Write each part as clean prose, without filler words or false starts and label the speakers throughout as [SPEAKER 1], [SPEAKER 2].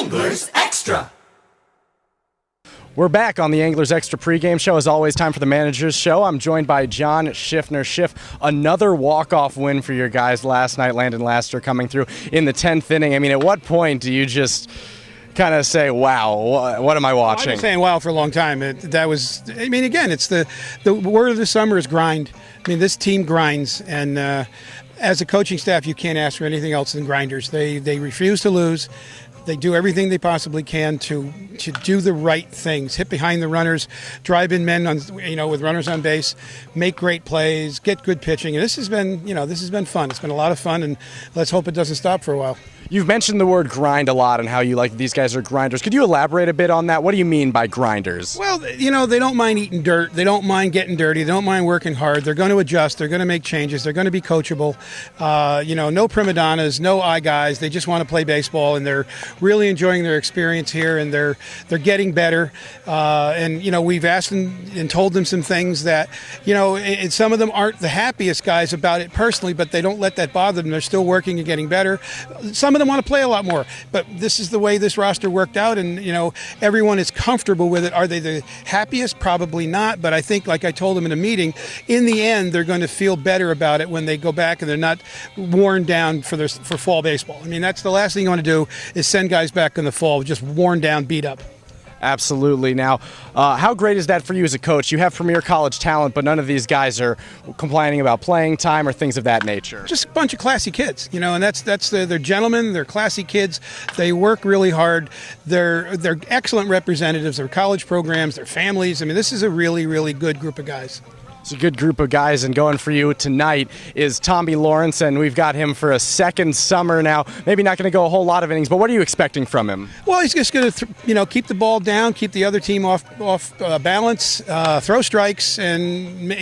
[SPEAKER 1] Anglers Extra.
[SPEAKER 2] We're back on the Anglers Extra pregame show. As always, time for the Manager's Show. I'm joined by John Schiffner. Schiff, another walk-off win for your guys last night. Landon Laster coming through in the 10th inning. I mean, at what point do you just kind of say, wow, what am I watching?
[SPEAKER 3] I've been saying wow for a long time. Again, it's the word of the summer is grind. I mean, this team grinds, and as a coaching staff, you can't ask for anything else than grinders. They refuse to lose. They do everything they possibly can to do the right things. Hit behind the runners, drive in men with runners on base, make great plays, get good pitching. And this has been fun. It's been a lot of fun, and let's hope it doesn't stop for a while.
[SPEAKER 2] You've mentioned the word grind a lot and how you like these guys are grinders. Could you elaborate a bit on that? What do you mean by grinders?
[SPEAKER 3] Well, they don't mind eating dirt. They don't mind getting dirty. They don't mind working hard. They're going to adjust. They're going to make changes. They're going to be coachable. No prima donnas, no eye guys. They just want to play baseball, and they're really enjoying their experience here, and they're getting better. We've asked them and told them some things that, and some of them aren't the happiest guys about it personally, but they don't let that bother them. They're still working and getting better. Some of them want to play a lot more, but this is the way this roster worked out, and everyone is comfortable with it. Are they the happiest? Probably not, but I think, like I told them in a meeting, in the end they're going to feel better about it when they go back and they're not worn down for fall baseball. I mean, that's the last thing you want to do, is send guys back in the fall just worn down, beat up.
[SPEAKER 2] Absolutely. Now, how great is that for you as a coach? You have premier college talent, but none of these guys are complaining about playing time or things of that nature.
[SPEAKER 3] Just a bunch of classy kids, and they're gentlemen. They're classy kids. They work really hard. They're excellent representatives. Their college programs, their families. I mean, this is a really, really good group of guys.
[SPEAKER 2] It's a good group of guys, and going for you tonight is Tommy Lawrence, and we've got him for a second summer now. Maybe not going to go a whole lot of innings, but what are you expecting from him?
[SPEAKER 3] Well, he's just going to, keep the ball down, keep the other team off balance, throw strikes, and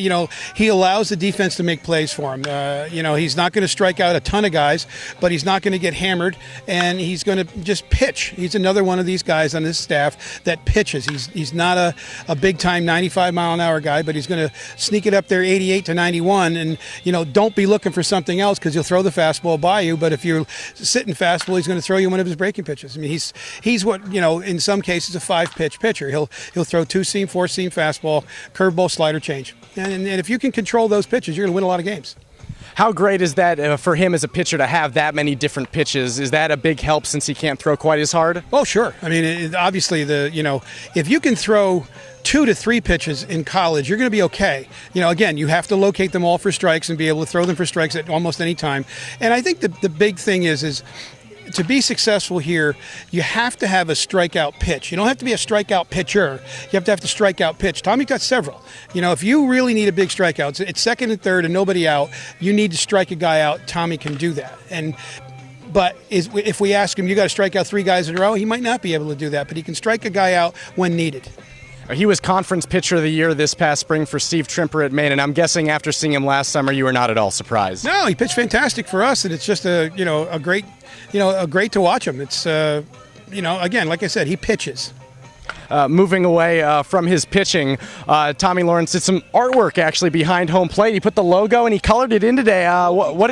[SPEAKER 3] he allows the defense to make plays for him. He's not going to strike out a ton of guys, but he's not going to get hammered, and he's going to just pitch. He's another one of these guys on this staff that pitches. He's not a big time 95-mile-an-hour guy, but he's going to sneak it up there 88 to 91, and don't be looking for something else, because he'll throw the fastball by you. But if you're sitting fastball, he's going to throw you one of his breaking pitches. I mean, he's what in some cases a 5-pitch pitcher. He'll throw 2-seam, 4-seam fastball, curveball, slider, change, and if you can control those pitches, you're going to win a lot of games.
[SPEAKER 2] How great is that for him as a pitcher to have that many different pitches? Is that a big help since he can't throw quite as hard?
[SPEAKER 3] Oh, sure. I mean, obviously if you can throw 2 to 3 pitches in college, you're going to be okay. Again, you have to locate them all for strikes and be able to throw them for strikes at almost any time. And I think the big thing is to be successful here, you have to have a strikeout pitch. You don't have to be a strikeout pitcher. You have to have the strikeout pitch. Tommy got several. If you really need a big strikeout, it's second and third and nobody out, you need to strike a guy out. Tommy can do that. But if we ask him, you got to strike out 3 guys in a row, he might not be able to do that, but he can strike a guy out when needed.
[SPEAKER 2] He was Conference Pitcher of the Year this past spring for Steve Trimper at Maine, and I'm guessing after seeing him last summer, you were not at all surprised.
[SPEAKER 3] No, he pitched fantastic for us, and it's just a great to watch him. It's again, like I said, he pitches.
[SPEAKER 2] Moving away from his pitching, Tommy Lawrence did some artwork actually behind home plate. He put the logo and he colored it in today. What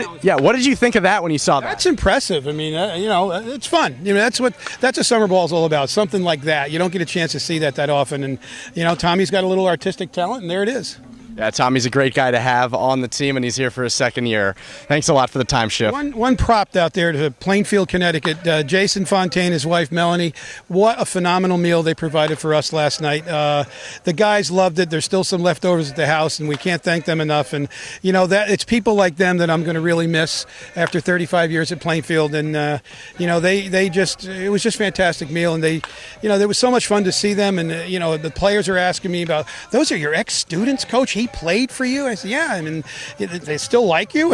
[SPEAKER 2] did you think of that when you saw that?
[SPEAKER 3] That's impressive. I mean, it's fun. That's a summer ball is all about. Something like that. You don't get a chance to see that often. And Tommy's got a little artistic talent, and there it is.
[SPEAKER 2] Yeah, Tommy's a great guy to have on the team, and he's here for his second year. Thanks a lot for the time, Schiff.
[SPEAKER 3] One prop out there to Plainfield, Connecticut. Jason Fontaine, his wife Melanie. What a phenomenal meal they provided for us last night. The guys loved it. There's still some leftovers at the house, and we can't thank them enough. And that it's people like them that I'm going to really miss after 35 years at Plainfield. And it was just a fantastic meal, and there was so much fun to see them. And the players are asking me about, those are your ex-students, Coach? He played for you? I said, yeah. I mean, they still like you,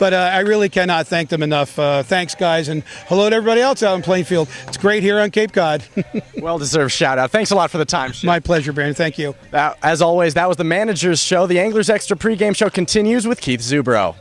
[SPEAKER 3] but I really cannot thank them enough. Thanks, guys, and hello to everybody else out in Plainfield. It's great here on Cape Cod.
[SPEAKER 2] Well-deserved shout-out. Thanks a lot for the time, Schiff.
[SPEAKER 3] My pleasure, Brandon. Thank you.
[SPEAKER 2] As always, that was the Manager's Show. The Anglers Extra pregame show continues with Keith Zubrow.